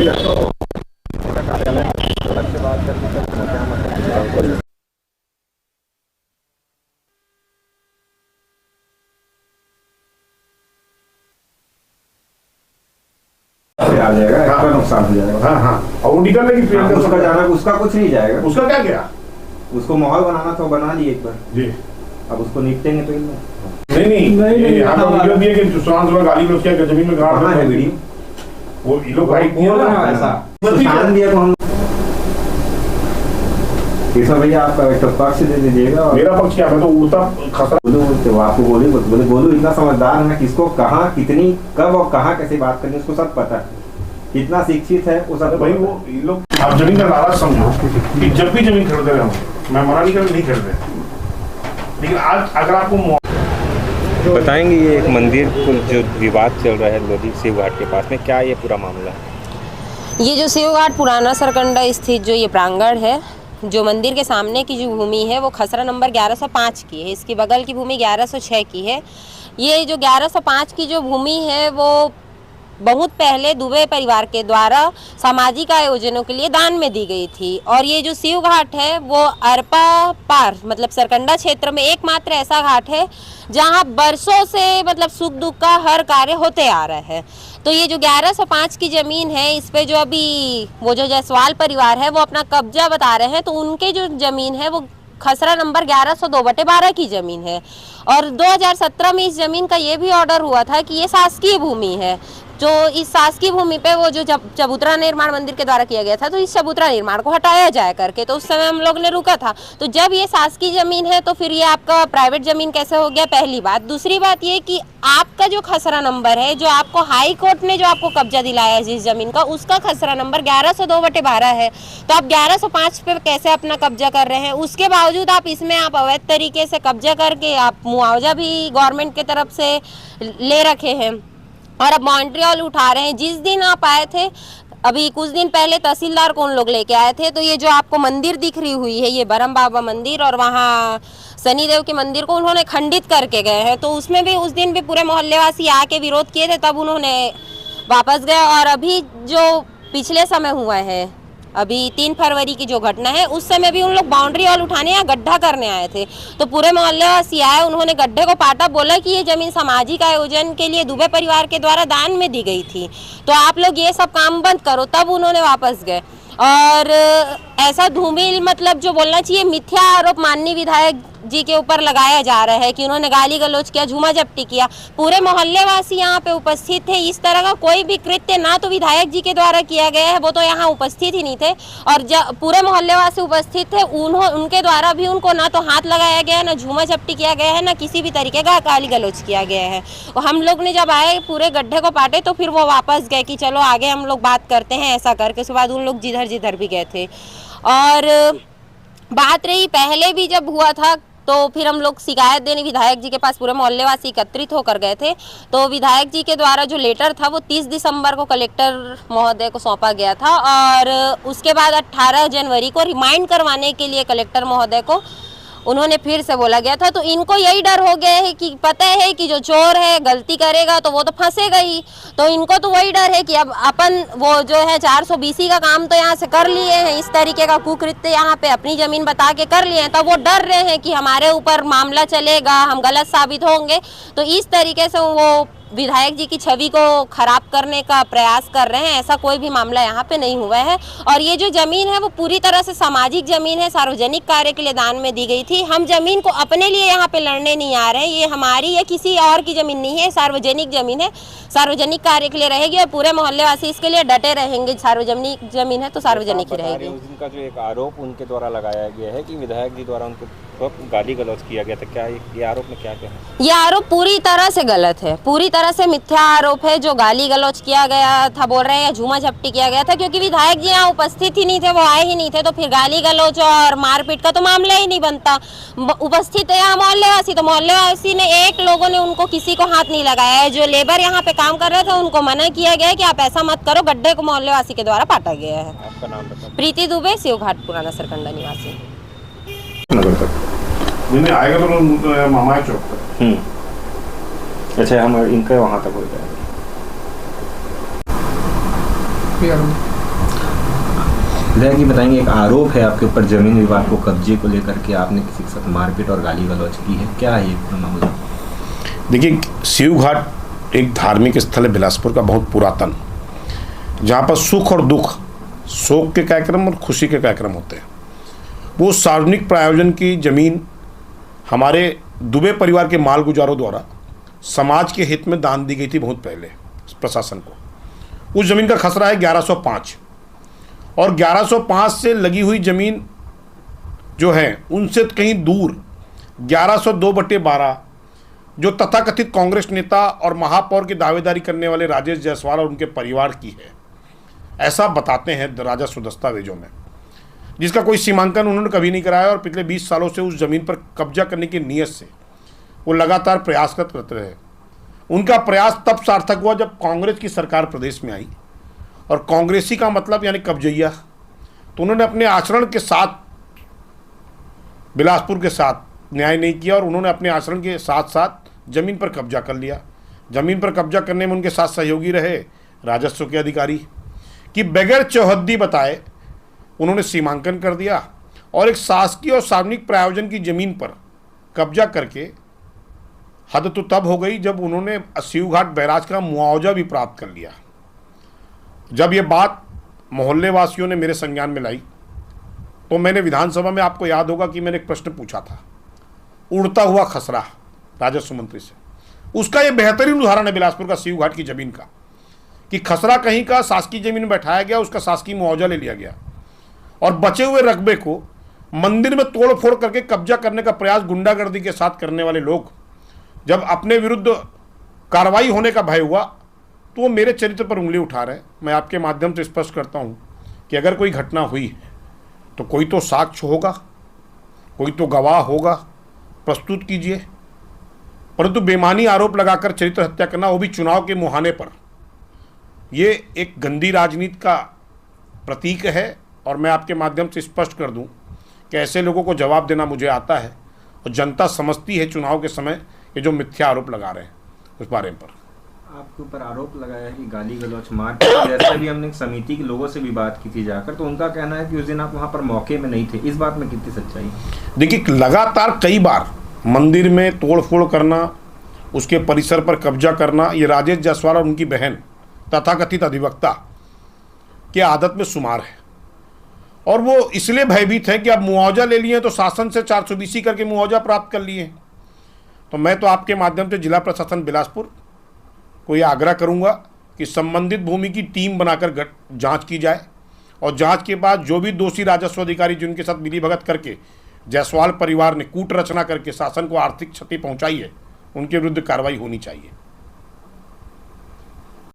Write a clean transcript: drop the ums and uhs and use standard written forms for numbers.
आ जाएगा, एक्स्ट्रा नुकसान हो जाएगा। हाँ हाँ, और वो निकलने की पेड़ का उसका जाना, उसका कुछ नहीं जाएगा। उसका क्या गया? उसको माहौल बनाना था, बना लिए एक बार जी। अब उसको निपटेंगे तो नहीं हम वीडियो दिए कि सुशांत सुबह गाली में क्या जमीन में गाड़ है वीडियो, वो ये लोग भाई बोल रहे हैं ऐसा सुशांत दिया को हम केशव भैया आपका एक पक्ष दे दीजिएगा। मेरा पक्ष क्या, मैं तो उड़ता खतरा बोलो, आपको बोले बोलो इतना समझदार है, किसको कहाँ कितनी कब और कहाँ कैसे बात करनी उसको सब पता है, कितना शिक्षित है वो सब। भाई वो ये लोग आप जमीन का लालच समझो कि जब भी जमीन खरीदे रहे हो, मैं मना नहीं कर नहीं खरीदे, लेकिन आज अगर आपको बताएंगे ये एक मंदिर को जो विवाद चल रहा है लोधी शिव घाट के पास में, क्या ये पूरा मामला है? ये जो शिव घाट पुराना सरकंडा स्थित जो ये प्रांगण है, जो मंदिर के सामने की जो भूमि है वो खसरा नंबर 1105 की है, इसकी बगल की भूमि 1106 की है। ये जो 1105 की जो भूमि है वो बहुत पहले दुबे परिवार के द्वारा सामाजिक आयोजनों के लिए दान में दी गई थी। और ये जो शिव घाट है वो अरपा पार मतलब सरकंडा क्षेत्र में एकमात्र ऐसा घाट है जहां बरसों से मतलब सुख दुख का हर कार्य होते आ रहा है। तो ये जो 1105 की ज़मीन है, इस पे जो अभी वो जो जायसवाल परिवार है वो अपना कब्जा बता रहे हैं, तो उनके जो ज़मीन है वो खसरा नंबर 1102/12 की ज़मीन है। और 2017 में इस ज़मीन का ये भी ऑर्डर हुआ था कि ये शासकीय भूमि है, जो इस शासकीय भूमि पे वो जो चबूतरा निर्माण मंदिर के द्वारा किया गया था, तो इस चबूतरा निर्माण को हटाया जाए करके, तो उस समय हम लोग ने रुका था। तो जब ये शासकीय जमीन है तो फिर ये आपका प्राइवेट जमीन कैसे हो गया, पहली बात। दूसरी बात ये कि आपका जो खसरा नंबर है, जो आपको हाई कोर्ट ने जो आपको कब्जा दिलाया है जिस जमीन का, उसका खसरा नंबर 1102/12 है। तो आप 1105 पे कैसे अपना कब्जा कर रहे हैं? उसके बावजूद आप इसमें आप अवैध तरीके से कब्जा करके आप मुआवजा भी गवर्नमेंट की तरफ से ले रखे हैं और अब बाउंड्री उठा रहे हैं। जिस दिन आप आए थे अभी कुछ दिन पहले तहसीलदार को उन लोग लेके आए थे, तो ये जो आपको मंदिर दिख रही हुई है, ये बरम बाबा मंदिर और वहाँ शनिदेव के मंदिर को उन्होंने खंडित करके गए हैं। तो उसमें भी उस दिन भी पूरे मोहल्लेवासी आके विरोध किए थे, तब उन्होंने वापस गए। और अभी जो पिछले समय हुआ है, अभी 3 फरवरी की जो घटना है, उस समय भी उन लोग बाउंड्री वॉल उठाने या गड्ढा करने आए थे, तो पूरे मोहल्लेवासी आए, उन्होंने गड्ढे को पाटा, बोला कि ये जमीन सामाजिक आयोजन के लिए दुबे परिवार के द्वारा दान में दी गई थी, तो आप लोग ये सब काम बंद करो। तब उन्होंने वापस गए। और ऐसा धूमिल मतलब जो बोलना चाहिए मिथ्या आरोप माननीय विधायक जी के ऊपर लगाया जा रहा है कि उन्होंने गाली गलौज किया, झूमा झपटी किया। पूरे मोहल्लेवासी यहाँ पे उपस्थित थे, इस तरह का कोई भी कृत्य ना तो विधायक जी के द्वारा किया गया है, वो तो यहाँ उपस्थित ही नहीं थे, और पूरे मोहल्लेवासी उपस्थित थे, उनके द्वारा भी उनको ना तो हाथ लगाया गया है, ना झूमा झपटी किया गया है, ना किसी भी तरीके का गाली गलौज किया गया है। और हम लोग ने जब आए पूरे गड्ढे को पाटे, तो फिर वो वापस गए कि चलो आगे हम लोग बात करते हैं, ऐसा करके उसके बाद उन लोग जिधर भी गए थे। और बात रही पहले भी जब हुआ था, तो फिर हम लोग शिकायत देने विधायक जी के पास पूरे मोहल्लेवासी एकत्रित होकर गए थे, तो विधायक जी के द्वारा जो लेटर था वो 30 दिसंबर को कलेक्टर महोदय को सौंपा गया था, और उसके बाद 18 जनवरी को रिमाइंड करवाने के लिए कलेक्टर महोदय को उन्होंने फिर से बोला गया था। तो इनको यही डर हो गया है कि पता है कि जो चोर है गलती करेगा तो वो तो फंसेगा ही, तो इनको तो वही डर है कि अब अपन वो जो है 420 का काम तो यहाँ से कर लिए हैं, इस तरीके का कुकृत्य यहाँ पे अपनी जमीन बता के कर लिए हैं, तब वो डर रहे हैं कि हमारे ऊपर मामला चलेगा, हम गलत साबित होंगे। तो इस तरीके से वो विधायक जी की छवि को खराब करने का प्रयास कर रहे हैं। ऐसा कोई भी मामला यहाँ पे नहीं हुआ है, और ये जो जमीन है वो पूरी तरह से सामाजिक जमीन है, सार्वजनिक कार्य के लिए दान में दी गई थी। हम जमीन को अपने लिए यहाँ पे लड़ने नहीं आ रहे हैं, ये हमारी या किसी और की जमीन नहीं है, सार्वजनिक जमीन है, सार्वजनिक कार्य के लिए रहेगी और पूरे मोहल्लेवासी इसके लिए डटे रहेंगे। सार्वजनिक जमीन है तो सार्वजनिक ही रहेगी। उनका जो एक आरोप उनके द्वारा लगाया गया है कि विधायक जी द्वारा उनको गाली गलौज किया गया था, क्या ये आरोप में क्या है? ये आरोप पूरी तरह से गलत है, पूरी तरह से मिथ्या आरोप है। जो गाली गलौज किया गया था बोल रहे हैं, या झूमा झपटी किया गया था, क्योंकि विधायक जी यहाँ उपस्थित ही नहीं थे, वो आए ही नहीं थे, तो फिर गाली गलौज और मारपीट का तो मामला ही नहीं बनता। उपस्थित है यहाँ मोहल्लेवासी, तो मोहल्लेवासी ने एक लोगों ने उनको किसी को हाथ नहीं लगाया है। जो लेबर यहाँ पे काम कर रहे थे उनको मना किया गया है कि आप ऐसा मत करो, गड्ढे को मोहल्लेवासी के द्वारा पाटा गया है। आपका नाम बताओ? प्रीति दुबे, शिव घाट पुराना सरकंडा निवासी। आएगा तो मामा चौक तक। अच्छा, हम इनका वहाँ तक हो जाएगा। विधायक जी बताएंगे, एक आरोप है आपके ऊपर जमीन विवाद को कब्जे को लेकर के आपने किसी के साथ मारपीट और गाली गलौज की है, क्या है ये पूरा मामला? देखिए, शिव घाट एक धार्मिक स्थल है बिलासपुर का, बहुत पुरातन, जहाँ पर सुख और दुख, शोक के कार्यक्रम और खुशी के कार्यक्रम होते हैं। वो सार्वजनिक प्रायोजन की ज़मीन हमारे दुबे परिवार के माल गुजारों द्वारा समाज के हित में दान दी गई थी बहुत पहले प्रशासन को। उस ज़मीन का खसरा है 1105, और 1105 से लगी हुई ज़मीन जो है उनसे कहीं दूर 1102/12 जो तथाकथित कांग्रेस नेता और महापौर की दावेदारी करने वाले राजेश जायसवाल और उनके परिवार की है, ऐसा बताते हैं राजस्व दस्तावेजों में, जिसका कोई सीमांकन उन्होंने कभी नहीं कराया। और पिछले 20 सालों से उस ज़मीन पर कब्जा करने की नीयत से वो लगातार प्रयासरत करते रहे। उनका प्रयास तब सार्थक हुआ जब कांग्रेस की सरकार प्रदेश में आई, और कांग्रेसी का मतलब यानी कब्जैया, तो उन्होंने अपने आचरण के साथ बिलासपुर के साथ न्याय नहीं किया, और उन्होंने अपने आचरण के साथ साथ ज़मीन पर कब्जा कर लिया। ज़मीन पर कब्जा करने में उनके साथ सहयोगी रहे राजस्व के अधिकारी, कि बगैर चौहद्दी बताए उन्होंने सीमांकन कर दिया, और एक शासकीय और सार्वजनिक प्रायोजन की ज़मीन पर कब्जा करके हद तो तब हो गई जब उन्होंने शिव घाट बैराज का मुआवजा भी प्राप्त कर लिया। जब ये बात मोहल्ले वासियों ने मेरे संज्ञान में लाई, तो मैंने विधानसभा में, आपको याद होगा कि मैंने एक प्रश्न पूछा था, उड़ता हुआ खसरा राजस्व मंत्री से। उसका ये बेहतरीन उदाहरण है बिलासपुर का शिव घाट की ज़मीन का, कि खसरा कहीं का शासकीय ज़मीन में बैठाया गया, उसका शासकीय मुआवजा ले लिया गया, और बचे हुए रकबे को मंदिर में तोड़ फोड़ करके कब्जा करने का प्रयास गुंडागर्दी के साथ करने वाले लोग, जब अपने विरुद्ध कार्रवाई होने का भय हुआ तो वो मेरे चरित्र पर उंगली उठा रहे हैं। मैं आपके माध्यम से स्पष्ट करता हूँ कि अगर कोई घटना हुई है तो कोई तो साक्ष्य होगा, कोई तो गवाह होगा, प्रस्तुत कीजिए। परंतु बेईमानी आरोप लगाकर चरित्र हत्या करना, वो भी चुनाव के मुहाने पर, ये एक गंदी राजनीति का प्रतीक है। और मैं आपके माध्यम से स्पष्ट कर दूं कि ऐसे लोगों को जवाब देना मुझे आता है, और जनता समझती है चुनाव के समय ये जो मिथ्या आरोप लगा रहे हैं उस बारे पर। आपके ऊपर आरोप लगाया है कि गाली गलौच मारपीट, जैसे भी हमने समिति के लोगों से भी बात की थी जाकर, तो उनका कहना है कि उस दिन आप वहाँ पर मौके में नहीं थे। इस बात में कितनी सच्चाई है? देखिए, लगातार कई बार मंदिर में तोड़फोड़ करना, उसके परिसर पर कब्जा करना, ये राजेश जायसवाल और उनकी बहन तथाकथित अधिवक्ता की आदत में शुमार है। और वो इसलिए भयभीत है कि अब मुआवजा ले लिए तो शासन से 420 करके मुआवजा प्राप्त कर लिए। तो मैं तो आपके माध्यम से जिला प्रशासन बिलासपुर को ये आग्रह करूंगा कि संबंधित भूमि की टीम बनाकर जांच की जाए, और जांच के बाद जो भी दोषी राजस्व अधिकारी जिनके साथ मिलीभगत करके जायसवाल परिवार ने कूट रचना करके शासन को आर्थिक क्षति पहुंचाई है, उनके विरुद्ध कार्रवाई होनी चाहिए।